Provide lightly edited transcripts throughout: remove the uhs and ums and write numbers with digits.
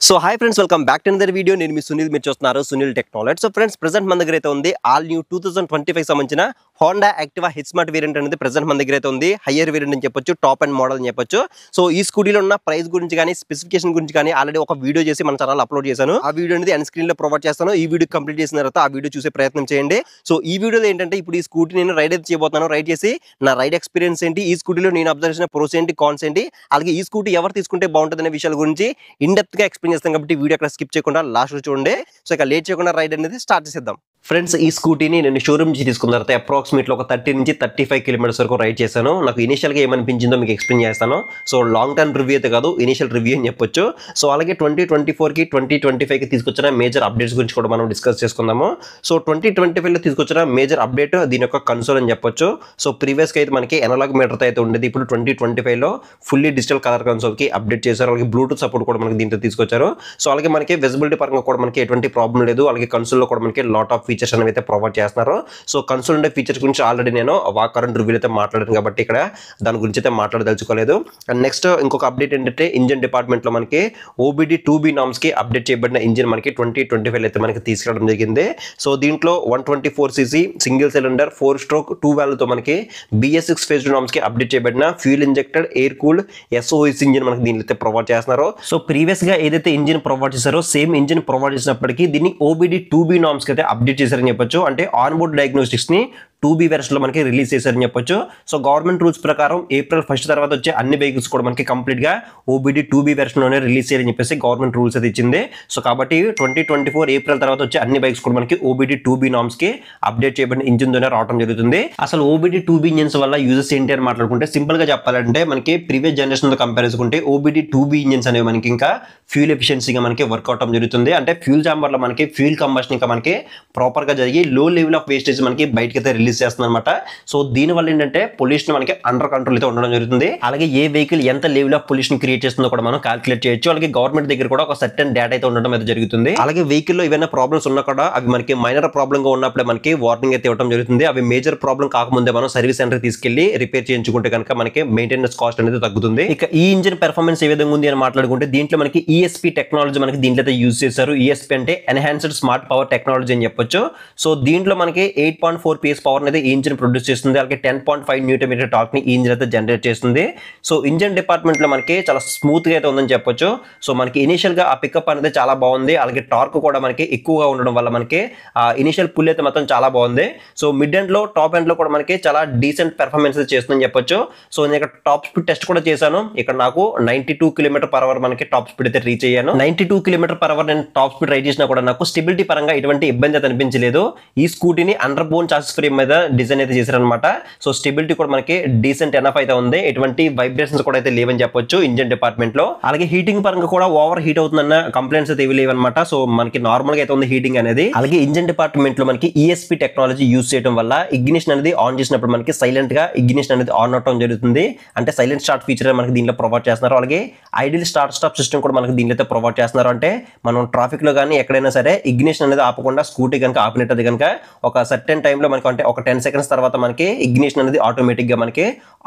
So hi friends, welcome back to another video. నేను మీ సునీల్, మీరు చూస్తున్నారు Sunil technology. So friends, present మన దగ్గర అయితే ఉంది ఆల్ న్యూ 2025 సంబంధించిన Honda Activa H smart variant అనేది ప్రెజెంట్ మన దగ్గర అయితే ఉంది. హయ్యర్ వేరియంట్ అని చెప్పొచ్చు, టాప్ అండ్ మోడల్ అని చెప్పొచ్చు. సో ఈ స్కూటీలో ఉన్న ప్రైస్ గురించి కానీ స్పెసిఫికేషన్ గురించి కానీ ఆల్రెడీ ఒక వీడియో చేసి మన ఛానల్ అప్లోడ్ చేశాను. ఆ వీడియో అనేది ఎండ్ స్క్రీన్ లో ప్రొవైడ్ చేస్తాను. ఈ వీడియో కంప్లీట్ చేసిన తర్వాత ఆ వీడియో చూసే ప్రయత్నం చేయండి. సో ఈ వీడియోలో ఏంటంటే ఇప్పుడు ఈ స్కూటీ నేను రైడ్ అయితే చేయబోతున్నాను. రైడ్ చేసి నా రైడ్ ఎక్స్పీరియన్స్ ఏంటి, ఈ స్కూటీలో నేను అబ్జర్వ్ చేసిన ప్రోస్ ఏంటి, కాన్స్ ఏంటి, అలాగే ఈ స్కూటీ ఎవరు తీసుకుంటే బాగుంటుంది అనే విషయాల గురించి ఇన్ డెప్త్ గా ఎక్స్ప్లెయిన్ చేస్తాం. కాబట్టి వీడియో అక్కడ స్కిప్ చేయకుండా లాస్ట్ చూడండి. సో ఇక లేట్ చేయకుండా రైడ్ అనేది స్టార్ట్ చేసేద్దాం. ఫ్రెండ్స్, ఈ స్కూటీని నేను షోరూమ్ నుంచి తీసుకున్న తర్వాత అప్రాక్సిమేట్లీ ఒక 30 నుంచి 35 కిలోమీటర్స్ వరకు రైడ్ చేశాను. నాకు ఇనిషియల్గా ఏమనిపించిందో మీకు ఎక్స్ప్లెయిన్ చేస్తాను. సో లాంగ్ టర్మ్ రివ్యూ అయితే కాదు, ఇనిషియల్ రివ్యూ అని చెప్పొచ్చు. సో అలాగే 2024కి 2025కి తీసుకొచ్చిన మేజర్ అప్డేట్స్ గురించి కూడా మనం డిస్కస్ చేసుకుందాము. సో 2025లో తీసుకొచ్చిన మేజర్ అప్డేట్ దీని యొక్క కన్సోల్ అని చెప్పొచ్చు. సో ప్రీవియస్గా అయితే మనకి ఎనలాగ్ మీటర్తో అయితే ఉండేది. ఇప్పుడు 2025లో ఫుల్లీ డిజిటల్ కలర్ కన్సోల్కి అప్డేట్ చేశారు. అలాగే బ్లూటూత్ సపోర్ట్ కూడా మనకి దీంట్లో తీసుకొచ్చారు. సో అలాగే మనకి విజిబిలిటీ పరంగా కూడా మనకి ఎటువంటి ప్రాబ్లం లేదు. అలాగే కన్సోల్లో కూడా మనకి లాట్ ఆఫ్ ఫీచర్స్ అనేవి అయితే ప్రొవైడ్ చేస్తున్నారు. సో కన్సోల్ ఉండే ఫీచర్స్ గురించి ఆల్రెడీ నేను వాక్ కరెంట్ రివ్యూలో అయితే మాట్లాడాను కాబట్టి ఇక్కడ దాని గురించి అయితే మాట్లాడదలుచుకోలేదు. అండ్ నెక్స్ట్ ఇంకొక అప్డేట్ ఏంటంటే ఇంజిన్ డిపార్ట్మెంట్ లో మనకి OBD 2B నామ్స్ కి అప్డేట్ చేయబడిన ఇంజిన్ మనకి 2025 అయితే మనకి తీసుకురావడం జరిగింది. సో దీంట్లో 124cc single cylinder 4 stroke 2 valve తో మనకి BS6 ఫేజ్ నామ్స్ కి అప్డేట్ చేయబడిన fuel injected air cooled SOS engine మనకి దీంట్లో అయితే ప్రొవైడ్ చేస్తున్నారు. సో ప్రీవియస్ గా ఏదైతే ఇంజిన్ ప్రొవైడ్ చేశారో సేమ్ ఇంజిన్ ప్రొవైడ్ చేసినప్పటికీ దీన్ని OBD 2B నామ్స్ కి అయితే అప్డేట్ చేశారని చెప్పొచ్చు. అంటే ఆన్ బోర్డ్ డయాగ్నోస్టిక్స్ ని 2B వెర్షన్ లో మనకి రిలీజ్ చేశారని చెప్పొచ్చు. సో గవర్నమెంట్ రూల్స్ ప్రకారం ఏప్రిల్ 1 తర్వాత వచ్చే అన్ని వెహికల్స్ కూడా మనకి కంప్లీట్ గా OBD 2B వెర్షన్ లోనే రిలీజ్ చేయాలని చెప్పేసి గవర్నమెంట్ రూల్స్ అయితే ఇచ్చింది. సో కాబట్టి 2024 ఏప్రిల్ తర్వాత వచ్చే అన్ని బైక్స్ కూడా మనకి OBD 2B నామ్స్ కి అప్డేట్ చేయబడిన ఇంజిన్ తోనే రావడం జరుగుతుంది. అసలు OBD 2B ఇంజిన్స్ వల్ల యూజెస్ ఏంటి అని మాట్లాడుకుంటే సింపుల్ గా చెప్పాలంటే మనకి ప్రీవియస్ జనరేషన్ తో కంపేర్ చేసుకుంటే OBD 2B ఇంజిన్స్ అనేవి మనకి ఇంకా ఫ్యూల్ ఎఫిషియన్సీగా మనకి వర్క్ అవడం జరుగుతుంది. అంటే ఫ్యూల్ చాంబర్ లో మనకి ఫ్యూల్ కంబషన్ ఇంకా మనకి ప్రాపర్ గా జరిగి లో లెవెల్ ఆఫ్ వేస్టేజ్ మనకి బయటకి అయితే రిలీజ్ చేస్తుంది అనమాట. సో దీని వల్ల ఏంటంటే పొల్యూషన్ మనకి అండర్ కంట్రోల్ అయితే ఉండడం జరుగుతుంది. అలాగే ఏ వెహికల్ ఎంత లెవెల్ ఆఫ్ పొల్యూషన్ క్రియేట్ చేస్తుందో కూడా మనం క్యాల్కులేట్ చేయొచ్చు. అలాగే గవర్నమెంట్ దగ్గర కూడా ఒక సర్టెన్ డేటా అయితే ఉండడం అయితే జరుగుతుంది. అలాగే వెహికల్ లో ఏమైనా ప్రాబ్లమ్స్ ఉన్నా కూడా అవి మనకి మైనర్ ప్రాబ్లమ్ గా ఉన్నప్పుడే మనకి వార్నింగ్ అయితే ఇవ్వడం జరుగుతుంది. అవి మేజర్ ప్రాబ్లం కాకముందే మనం సర్వీస్ సెంటర్ తీసుకెళ్లి రిపేర్ చేయించుకుంటే కనుక మనకి మెయింటెనెన్స్ కాస్ట్ అనేది తగ్గుతుంది. ఇక ఈ ఇంజిన్ పెర్ఫార్మెన్స్ ఏ విధంగా ఉంది అని మాట్లాడుకుంటే దీంట్లో మనకి ESP టెక్నాలజీ మనకి దీంట్లో అయితే యూజ్ చేశారు. ESP అంటే ఎన్హాన్స్డ్ స్మార్ట్ పవర్ టెక్నాలజీ అని చెప్పొచ్చు. సో దీంట్లో మనకి 8.4 PS పవర్ అనేది ఈ ఇంజిన్ ప్రొడ్యూస్ చేస్తుంది. అలాగే 10.5 న్యూటన్ టార్క్ ని ఈ ఇంజిన్ అయితే జనరేట్ చేస్తుంది. సో ఇంజిన్ డిపార్ట్మెంట్ లో మనకి చాలా స్మూత్ గా అయితే ఉందని చెప్పొచ్చు. సో మనకి ఇనిషియల్ గా ఆ పికప్ అనేది చాలా బాగుంది. అలాగే టార్క్ కూడా మనకి ఎక్కువగా ఉండడం వల్ల మనకి ఇనిషియల్ పుల్ అయితే మొత్తం చాలా బాగుంది. సో మిడ్ ఎండ్ లో టాప్ ఎండ్ లో కూడా మనకి చాలా డీసెంట్ పెర్ఫార్మెన్స్ చేస్తుందని చెప్పొచ్చు. సో నేను ఇక్కడ టాప్ స్పీడ్ టెస్ట్ కూడా చేశాను. ఇక్కడ నాకు 92 km/h మనకి టాప్ స్పీడ్ అయితే రీచ్ అయ్యాను. 92 km/h నేను టాప్ స్పీడ్ రైడ్ చేసినా కూడా నాకు స్టెబిలిటీ పరంగా ఎటువంటి ఇబ్బంది అయితే అనిపించలేదు. ఈ స్కూటీని అండర్ బోన్ చాసిస్ ఫ్రేమ్ మీద డిజైన్ అయితే చేశారనమాట. సో స్టెబిలిటీ కూడా మనకి డీసెంట్ ఎనఫ్ అయితే ఉంది. ఎటువంటి వైబ్రేషన్స్ కూడా అయితే లేవని చెప్పొచ్చు ఇంజిన్ డిపార్ట్మెంట్ లో. అలాగే హీటింగ్ పరంగా కూడా ఓవర్ హీట్ అవుతుందన్న కంప్లైంట్స్ అయితే లేవన్నమాట. సో మనకి నార్మల్ గా అయితే ఉంది హీటింగ్ అనేది. అలాగే ఇంజిన్ డిపార్ట్మెంట్ లో మనకి ESP టెక్నాలజీ యూజ్ చేయడం వల్ల ఇగ్నిషన్ అనేది ఆన్ చేసినప్పుడు మనకి సైలెంట్ గా ఇగ్నిషన్ అనేది ఆన్ అవడం జరుగుతుంది. అంటే సైలెంట్ స్టార్ట్ ఫీచర్ మనకి దీంట్లో ప్రొవైడ్ చేస్తున్నారు. అలాగే ఐడియల్ స్టార్ట్ స్టాప్ సిస్టమ్ కూడా మనకి దీంట్లో అయితే ప్రొవైడ్ చేస్తున్నారు. అంటే మనం ట్రాఫిక్ లో కానీ ఎక్కడైనా సరే ఇగ్నిషన్ అనేది ఆపకుండా స్కూటీ కనుక ఆపినట్టు కనుక ఒక సర్టెన్ టైంలో మనకి అంటే ఒక 10 seconds తర్వాత మనకి ఇగ్నిషన్ అనేది ఆటోమేటిక్ గా మనకి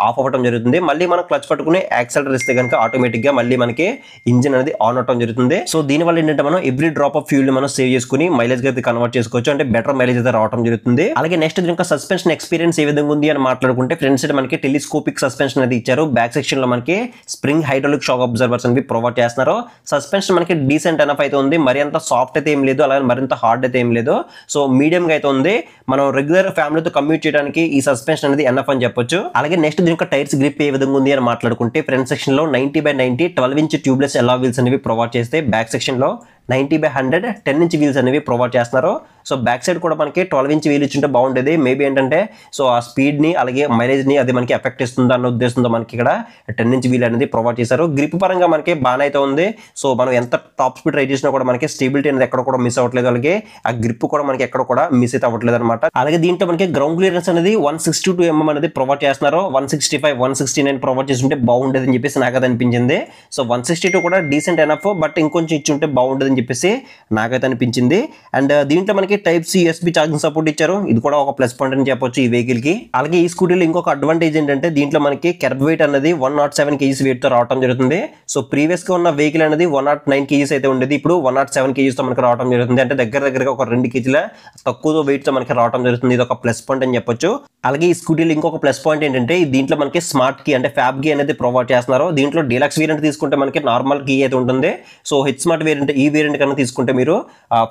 ఆఫ్ అవ్వడం జరుగుతుంది. మళ్ళీ మనం క్లచ్ పట్టుకుని యాక్సిలరేటర్ ఇస్తే కనుక ఆటోమేటిక్ గా మళ్ళీ మనకి ఇంజిన్ అనేది ఆన్ అవడం జరుగుతుంది. సో దీని వల్ల ఏంటంటే మనం ఎవ్రీ డ్రాప్ ఆఫ్ ఫ్యూల్ ని మనం సేవ్ చేసుకుని మైలేజ్ అయితే కన్వర్ట్ చేసుకోవచ్చు. అంటే బెటర్ మైలేజ్ అయితే రావడం జరుగుతుంది. అలాగే నెక్స్ట్ ఇంకా సస్పెన్షన్ ఎక్స్పీరియన్స్ ఏ విధంగా ఉంది అని మాట్లాడుకుంటే ఫ్రంట్ సైడ్ మనకి టెలిస్కోపిక్ సస్పెన్షన్ అనేది ఇచ్చారు. బ్యాక్ సెక్షన్ లో మనకి స్ప్రింగ్ హైడ్రాలిక్ షాక్ అబ్జర్వర్స్ అనేవి ప్రొవైడ్ చేస్తున్నారు. సస్పెన్షన్ మనకి డీసెంట్ ఎనఫ్ అయితే ఉంది. మరి అంత సాఫ్ట్ అయితే ఏం లేదు, అలాగే మరింత హార్డ్ అయితే ఏం లేదు. సో మీడియం గా అయితే ఉంది. మనం రెగ్యులర్ ఫ్యామిలీతో కమ్యూట్ చేయడానికి ఈ సస్పెన్షన్ అనేది ఎనఫ్ అని చెప్పొచ్చు. అలాగే నెక్స్ట్ దీని యొక్క టైర్స్ గ్రిప్ ఏ విధంగా ఉంది అని మాట్లాడుకుంటే ఫ్రంట్ సెక్షన్ లో 90/90 12-inch ట్యూబ్లెస్ అలా వీల్స్ అనేవి ప్రొవైడ్ చేస్తే బ్యాక్ సెక్షన్ లో 90/100 10-inch వీల్స్ అనేవి ప్రొవైడ్ చేస్తున్నారు. సో బ్యాక్ సైడ్ కూడా మనకి 12-inch వీల్ ఇచ్చుంటే బాగుండేది. మేబీ ఏంటంటే సో ఆ స్పీడ్ ని అలాగే మైలేజ్ ని అది మనకి ఎఫెక్ట్ ఇస్తుందా అన్న ఉద్దేశంతో మనకి ఇక్కడ 10-inch వీల్ అనేది ప్రొవైడ్ చేశారు. గ్రిప్ పరంగా మనకి బాగానే అయితే ఉంది. సో మనం ఎంత టాప్ స్పీడ్ రైడ్ చేసినా కూడా మనకి స్టెబిలిటీ అనేది ఎక్కడ కూడా మిస్ అవ్వట్లేదు. అలాగే ఆ గ్రిప్ కూడా మనకి ఎక్కడ కూడా మిస్ అయితే అవ్వట్లేదు అనమాట. అలాగే దీంట్లో మనకి గ్రౌండ్ క్లియరెన్స్ అనేది 162 mm అనేది ప్రొవైడ్ చేస్తున్నారు. 165, 169 ప్రొవైడ్ చేస్తుంటే బాగుండేది అని చెప్పేసి నాకు అది అనిపించింది. సో 162 కూడా డీసెంట్ ఎనఫ్, బట్ ఇంకొంచెం ఇచ్చుంటే బాగుండేది అని చెప్పేసి నాకైతే అనిపించింది. అండ్ దీంట్లో మనకి type C USB charging support ఇచ్చారు, ఇది కూడా ఒక ప్లస్ పాయింట్ అని చెప్పొచ్చు ఈ వెహికల్ కి. అలాగే ఈ స్కూటీలో ఇంకొక అడ్వాంటేజ్ ఏంటంటే దీంట్లో మనకి కెర్బ్ వెయిట్ అనేది 107 kgs వెయిట్ తో రావడం జరుగుతుంది. సో ప్రీవియస్ గా ఉన్న వెహికల్ అనేది 109 kgs అయితే ఉండేది, ఇప్పుడు 107 kgs తో మనకి రావడం జరుగుతుంది. అంటే దగ్గరగా ఒక 2 kg తక్కువ వెయిట్ తో మనకి రావడం జరుగుతుంది. ఇది ఒక ప్లస్ పాయింట్ అని చెప్పొచ్చు. అలాగే ఈ స్కూటీలో ఇంకొక ప్లస్ పాయింట్ ఏంటంటే దీంట్లో మనకి స్మార్ట్ కీ అంటే ఫ్యాబ్ కీ అనేది ప్రొవైడ్ చేస్తున్నారు. దీంట్లో డీలక్స్ వేరియంట్ తీసుకుంటే మనకి నార్మల్ కీ అయితే ఉంటుంది. సో హెచ్ స్మార్ట్ వేరియంట్ ఈ వేరియంట్ కన్నా తీసుకుంటే మీరు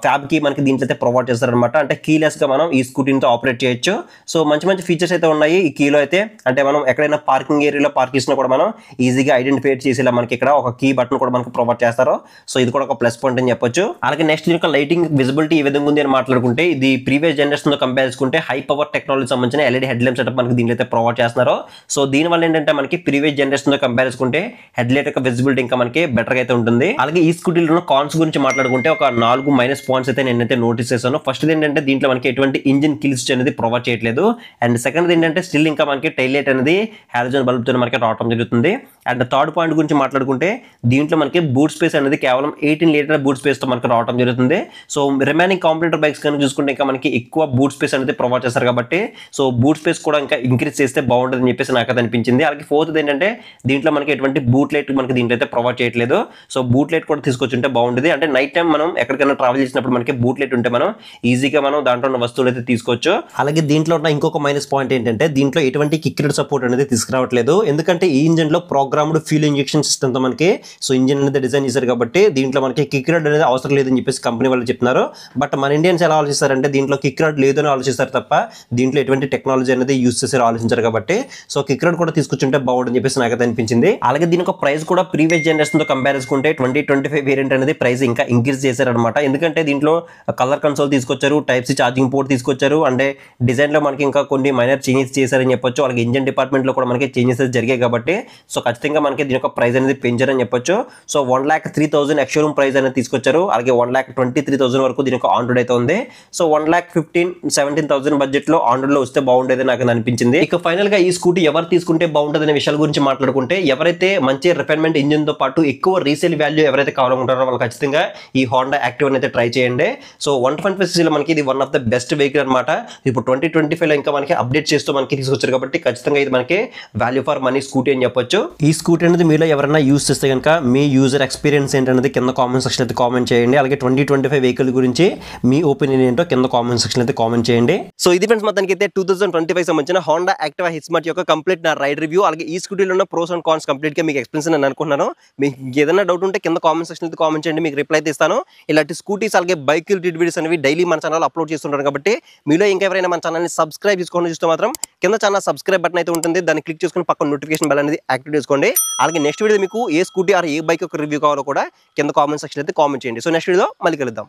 ఫ్యాబ్ కీ మనకి దీంట్లో అయితే ప్రొవైడ్ చేస్తారనమాట. అంటే కీలెస్ గా మనం ఈ స్కూటీతో ఆపరేట్ చేయొచ్చు. సో మంచి ఫీచర్స్ అయితే ఉన్నాయి ఈ కీలో అయితే. అంటే మనం ఎక్కడైనా పార్కింగ్ ఏరియాలో పార్క్ చేసినా కూడా మనం ఈజీగా ఐడెంటిఫై చేసేలా మనకి ఇక్కడ ఒక కీ బటన్ కూడా మనకి ప్రొవైడ్ చేస్తారు. సో ఇది కూడా ఒక ప్లస్ పాయింట్ అని చెప్పొచ్చు. అలాగే నెక్స్ట్ దీని లైటింగ్ విజిబిలిటీ ఏ విధంగా ఉంది అని మాట్లాడుకుంటే ఇది ప్రీవియస్ జనరేషన్ తో కంపేర్ చేసుకుంటే హై పవర్ టెక్నాలజీ సంబంధించిన LED హెడ్ లైట్ సెటప్ మనకి దీంట్లో అయితే ప్రొవైడ్ చేస్తున్నారు. సో దీని వల్ల ఏంటంటే మనకి ప్రీవియస్ జనరేషన్ తో కంపేర్ చేసుకుంటే హెడ్ లైట్ యొక్క విజిబిలిటీ ఇంకా మనకి బెటర్ గా అయితే ఉంటుంది. అలాగే ఈ స్కూటీలో కాన్స్ గురించి మాట్లాడుకుంటే ఒక 4 మైనస్ పాయింట్స్ అయితే నేనైతే నోటీస్ చేశాను. ఫస్ట్ ఏంటంటే దీంట్లో మనకి ఎటువంటి ఇంజిన్ కిల్స్ అనేది ప్రొవైడ్ చేయట్లేదు. అండ్ సెకండ్ ఏంటంటే స్టిల్ ఇంకా మనకి టైల్ లైట్ అనేది హాలోజన్ బల్బ్ తో మనకి రావడం జరుగుతుంది. అండ్ థర్డ్ పాయింట్ గురించి మాట్లాడుకుంటే దీంట్లో మనకి బూట్ స్పేస్ అనేది కేవలం 18 లీటర్ బూట్ స్పేస్ తో మనకి రావడం జరుగుతుంది. సో రిమైనింగ్ కాంపిటేటర్ బైక్స్ కనుక చూసుకుంటే ఇంకా మనకి ఎక్కువ బూట్ స్పేస్ అనేది ప్రొవైడ్ చేస్తారు కాబట్టి సో బూట్ స్పేస్ కూడా ఇంకా ఇంక్రీజ్ చేస్తే బాగుంటుంది అని చెప్పేసి నాకు అనిపించింది. అలాగే ఫోర్త్ ఏంటంటే దీంట్లో మనకి ఎటువంటి బూట్ లైట్ మనకి దీంట్లో అయితే ప్రొవైడ్ చేయట్లేదు. సో బూట్ లైట్ కూడా తీసుకొచ్చుంటే బాగుంటుంది. అంటే నైట్ టైం మనం ఎక్కడికైనా ట్రావెల్ చేసినప్పుడు మనకి బూట్ లైట్ ఉంటే మనం ఈజీగా మనం దాంట్లో ఉన్న వస్తువులు అయితే తీసుకోవచ్చు. అలాగే దీంట్లో ఉన్న ఇంకొక మైనస్ పాయింట్ ఏంటంటే దీంట్లో ఎటువంటి కిక్ రైడ్ సపోర్ట్ అనేది తీసుకురావట్లేదు. ఎందుకంటే ఈ ఇంజిన్ లో ప్రోగ్రామ్డ్ ఫ్యూల్ ఇంజెక్షన్ సిస్టమ్ తో మనకి సో ఇంజిన్ అనేది డిజైన్ చేశారు కాబట్టి దీంట్లో మనకి కిక్ రైడ్ అనేది అవసరం లేదని చెప్పేసి కంపెనీ వాళ్ళు చెప్తున్నారు. బట్ మన ఇండియన్స్ ఎలా ఆలోచిస్తారంటే దీంట్లో కిక్ రైడ్ లేదని ఆలోచిస్తారు తప్ప దీంట్లో ఎటువంటి టెక్నాలజీ అనేది యూస్ చేసి ఆలోచించారు కాబట్టి సో కిక్ రైడ్ కూడా తీసుకొచ్చుంటే బాగుంటుంది చెప్పేసి నాకైతే అనిపించింది. అలాగే దీని ఒక ప్రైస్ కూడా ప్రీవియస్ జనరేషన్ తో కంపేర్ చేసుకుంటే 2025 వేరియంట్ అనేది ప్రైస్ ఇంకా ఇంక్రీజ్ చేశారనమాట. ఎందుకంటే దీంట్లో కలర్ కన్సోల్ తీసుకొచ్చారు, టైప్ సి ఛార్జింగ్ పోర్ట్ తీసుకొచ్చారు, అంటే డిజైన్ లో మనకి ఇంకా కొన్ని మైనర్ చేంజెస్ చేశారని చెప్పొచ్చు. అలాగే ఇంజిన్ డిపార్ట్మెంట్ లో కూడా మనకి చేంజెస్ జరిగాయి కాబట్టి సో ఖచ్చితంగా మనకి దీని యొక్క ప్రైస్ అనేది పెంచారని చెప్పొచ్చు. సో 1,03,000 ఎక్స్షోరూమ్ ప్రైస్ అనేది తీసుకొచ్చారు. అలాగే 1,23,000 వరకు దీని యొక్క ఆన్ రోడ్ అయితే ఉంది. సో 1,15,000-17,000 బడ్జెట్ లో ఆన్ రోడ్ లో వస్తే బాగుండేది నాకు అనిపించింది. ఇక ఫైనల్ గా ఈ స్కూటీ ఎవరు తీసుకుంటే బాగుంటుంది అనే విషయాల గురించి మాట్లాడుకుంటే ఎవరైతే మంచి రిఫైన్మెంట్ ఇంజిన్ తో పాటు ఎక్కువ రీసేల్ వాల్యూ ఎవరైతే కావాలనుకుంటారో వాళ్ళు ఖచ్చితంగా ఈ హోండా యాక్టివ్ అయితే ట్రై చేయండి. సో 125cc లో మనకి ఇది one of the best vehicle అనమాట. ఇప్పుడు 2025 లో ఇంకా మనకి అప్డేట్ చేస్తూ మనకి తీసుకొచ్చారు కాబట్టి ఖచ్చితంగా ఇది మనకి వాల్యూ ఫర్ మనీ స్కూటీ అని చెప్పొచ్చు. ఈ స్కూటీ అనేది మీలో ఎవరైనా యూస్ చేస్తే కనుక మీ యూజర్ ఎక్స్పీరియన్స్ ఏంటనేది కింద కామెంట్ సెక్షన్ అయితే కామెంట్ చేయండి. అలాగే 2025 వెహికల్ గురించి మీ ఒపీనియన్ ఏంటో కింద కామెంట్ సెక్షన్ అయితే కామెంట్ చేయండి. సో ఇది ఫ్రెండ్స్ మొత్తానికి అయితే 2025 సంబంధించిన హోండా యాక్టివా హిట్స్మార్ట్ యొక్క కంప్లీట్ నా రైడ్ రివ్యూ. అలాగే ఈ స్కూటీలో ఉన్న ప్రోస్ అండ్ కాన్స్ కంప్లీట్ గా మీకు ఎక్స్ప్లెయిన్ అని అనుకున్నాను. మీకు ఏదైనా డౌట్ ఉంటే కింద కామెంట్ సెక్షన్ అయితే కామెంట్ చేయండి, మీకు రిప్లై అయితే ఇస్తాను. ఇలాంటి స్కూటీస్ అలాగే బైక్ రిలేటెడ్ వీడియోస్ అనేవి డైలీ మన ఛానల్ అప్లోడ్ చేస్తుంటారు కాబట్టి మీలో ఇంకా ఎవరైనా మన ఛానల్ని సబ్స్క్రైబ్ చేసుకోండి చూస్తే మాత్రం కింద ఛానల్ సబ్స్క్రైబ్ బటన్ అయితే ఉంటుంది, దాన్ని క్లిక్ చేసుకుని పక్కన నోటిఫికేషన్ బెల్ అనేది యాక్టివేట్ చేసుకోండి. అలాగే నెక్స్ట్ వీడియో మీకు ఏ స్కూటీ ఆర్ ఏ బైక్ యొక్క రివ్యూ కావాలో కూడా కింద కామెంట్ సెక్షన్ అయితే కామెంట్ చేయండి. సో నెక్స్ట్ వీడియోలో మళ్ళీ కలుద్దాం.